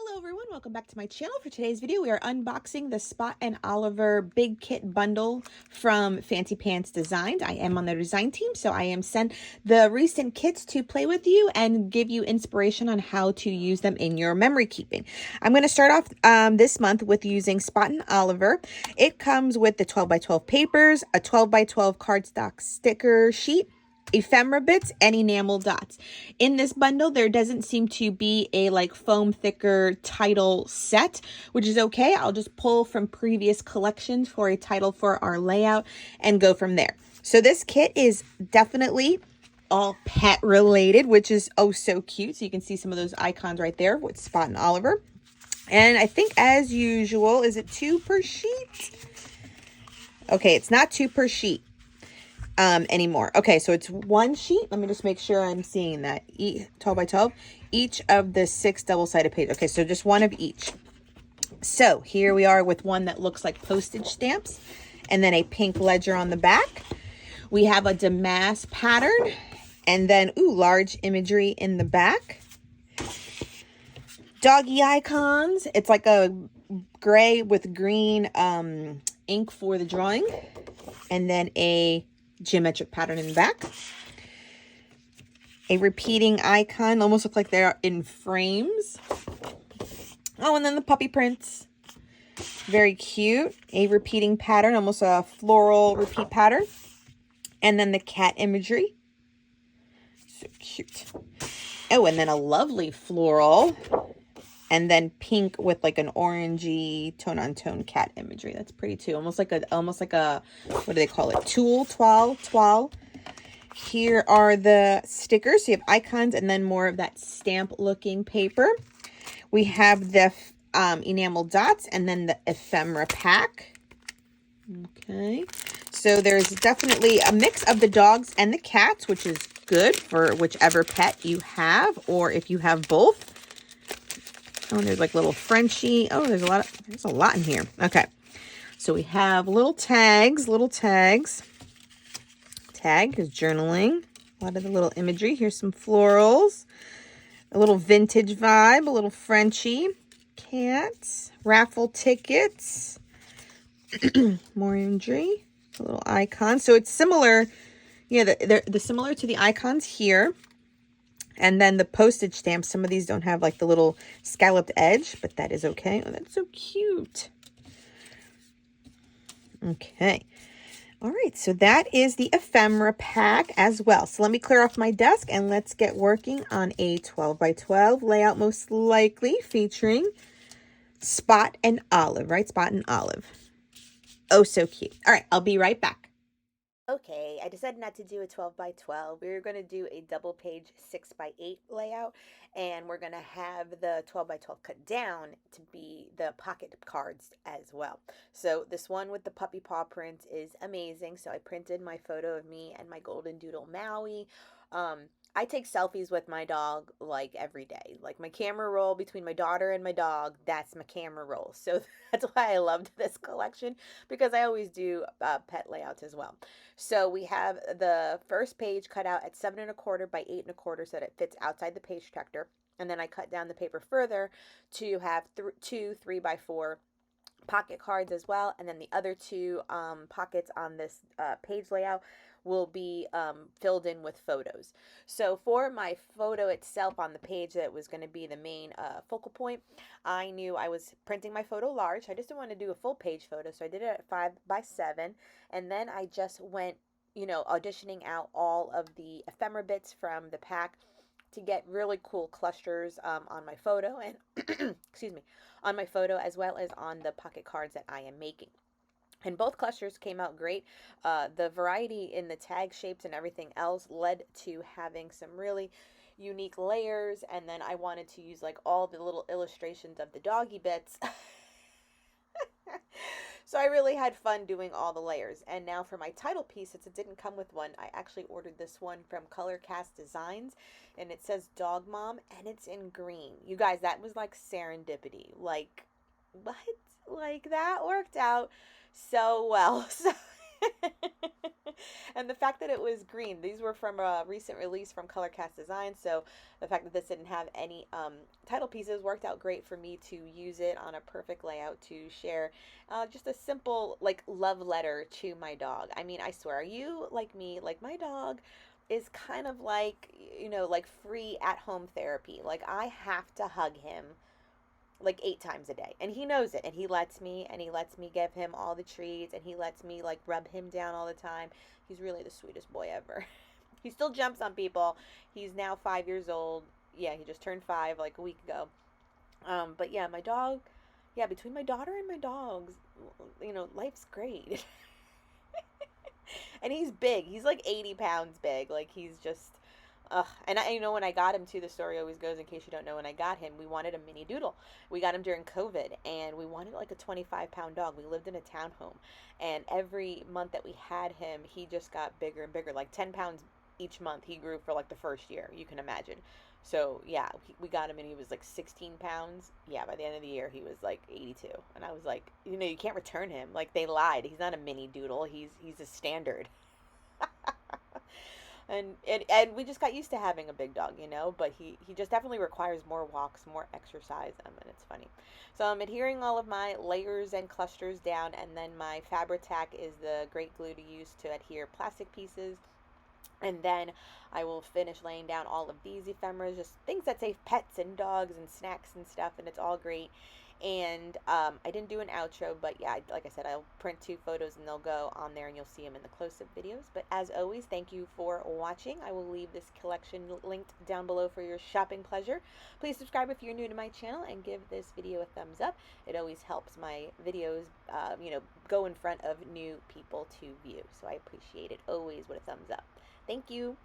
Hello everyone, welcome back to my channel. For today's video, we are unboxing the Spot & Oliver Big Kit Bundle from Fancy Pants Designs. I am on the design team, so I am sent the recent kits to play with you and give you inspiration on how to use them in your memory keeping. I'm going to start off this month with using Spot & Oliver. It comes with the 12x12 papers, a 12x12 cardstock sticker sheet, ephemera bits, and enamel dots. In this bundle, there doesn't seem to be a like foam thicker title set, which is okay. I'll just pull from previous collections for a title for our layout and go from there. So this kit is definitely all pet related, which is oh so cute. So you can see some of those icons right there with Spot & Oliver. And I think as usual, is it 2 per sheet? Okay, it's not 2 per sheet anymore. Okay, so it's 1 sheet. Let me just make sure I'm seeing that. 12 by 12. Each of the 6 double-sided pages. Okay, so just 1 of each. So here we are with one that looks like postage stamps and then a pink ledger on the back. We have a damask pattern and then, ooh, large imagery in the back. Doggy icons. It's like a gray with green ink for the drawing. And then a geometric pattern in the back. A repeating icon, almost look like they're in frames. Oh, and then the puppy prints. Very cute. A repeating pattern, almost a floral repeat pattern. And then the cat imagery. So cute. Oh, and then a lovely floral. And then pink with like an orangey tone-on-tone cat imagery. That's pretty too. Almost like a what do they call it? Toile. Here are the stickers. So you have icons and then more of that stamp-looking paper. We have the enamel dots and then the ephemera pack. Okay. So there's definitely a mix of the dogs and the cats, which is good for whichever pet you have or if you have both. Oh, and there's like little Frenchie. Oh, there's a lot in here. Okay. So we have little tags. Tag is journaling. A lot of the little imagery. Here's some florals. A little vintage vibe. A little Frenchie. Cats. Raffle tickets. More imagery. A little icon. So it's similar. Yeah, they're similar to the icons here. And then the postage stamps, some of these don't have like the little scalloped edge, but that is okay. Oh, that's so cute. Okay. All right, so that is the ephemera pack as well. So let me clear off my desk and let's get working on a 12 by 12 layout, most likely featuring Spot & Olive, right? Spot & Olive. Oh, so cute. All right, I'll be right back. Okay, I decided not to do a 12 by 12. We were going to do a double page 6 by 8 layout, and we're going to have the 12 by 12 cut down to be the pocket cards as well. So this one with the puppy paw print is amazing. So I printed my photo of me and my golden doodle Maui. I take selfies with my dog like every day. Like my camera roll between my daughter and my dog, that's my camera roll. So that's why I loved this collection, because I always do pet layouts as well. So we have the first page cut out at 7 1/4 by 8 1/4 so that it fits outside the page protector. And then I cut down the paper further to have 2 3 by 4 pocket cards as well. And then the other 2 pockets on this page layout will be filled in with photos. So for my photo itself on the page that was going to be the main focal point, I knew I was printing my photo large. I just didn't want to do a full page photo, so I did it at 5 by 7, and then I just went, you know, auditioning out all of the ephemera bits from the pack to get really cool clusters on my photo and excuse me, on my photo as well as on the pocket cards that I am making. And both clusters came out great. The variety in the tag shapes and everything else led to having some really unique layers. And then I wanted to use like all the little illustrations of the doggy bits. So I really had fun doing all the layers. And now for my title piece, since it didn't come with one, I actually ordered this one from ColorRush Designs. And it says Dog Mom, and it's in green. You guys, that was like serendipity. Like, what? Like, that worked out so well. So And the fact that it was green, these were from a recent release from Color Cast Design, so the fact that this didn't have any title pieces worked out great for me to use it on a perfect layout to share just a simple like love letter to my dog. I mean, I swear, you like me, like my dog is kind of like, you know, like free at home therapy. Like I have to hug him like 8 times a day, and he knows it, and he lets me, and he lets me give him all the treats, and he lets me like rub him down all the time. He's really the sweetest boy ever. He still jumps on people. He's now 5 years old. Yeah, he just turned 5 like a week ago. But yeah, my dog, yeah, between my daughter and my dogs, you know, life's great. And he's big. He's like 80 pounds big. Like he's just, and I, you know, when I got him too, the story always goes, in case you don't know, when I got him, we wanted a mini doodle. We got him during COVID, and we wanted like a 25-pound dog. We lived in a townhome, and every month that we had him, he just got bigger and bigger, like 10 pounds each month. He grew for like the first year, you can imagine. So yeah, we got him, and he was like 16 pounds. Yeah, by the end of the year, he was like 82, and I was like, you know, you can't return him. Like they lied. He's not a mini doodle. He's a standard. And we just got used to having a big dog, you know, but he just definitely requires more walks, more exercise, and it's funny. So I'm adhering all of my layers and clusters down, and then my Fabri-Tac is the great glue to use to adhere plastic pieces. And then I will finish laying down all of these ephemeras, just things that say pets and dogs and snacks and stuff, and it's all great. And I didn't do an outro, but yeah, like I said, I'll print 2 photos and they'll go on there and you'll see them in the close-up videos. But as always, thank you for watching. I will leave this collection linked down below for your shopping pleasure. Please subscribe if you're new to my channel and give this video a thumbs up. It always helps my videos, you know, go in front of new people to view. So I appreciate it always with a thumbs up. Thank you.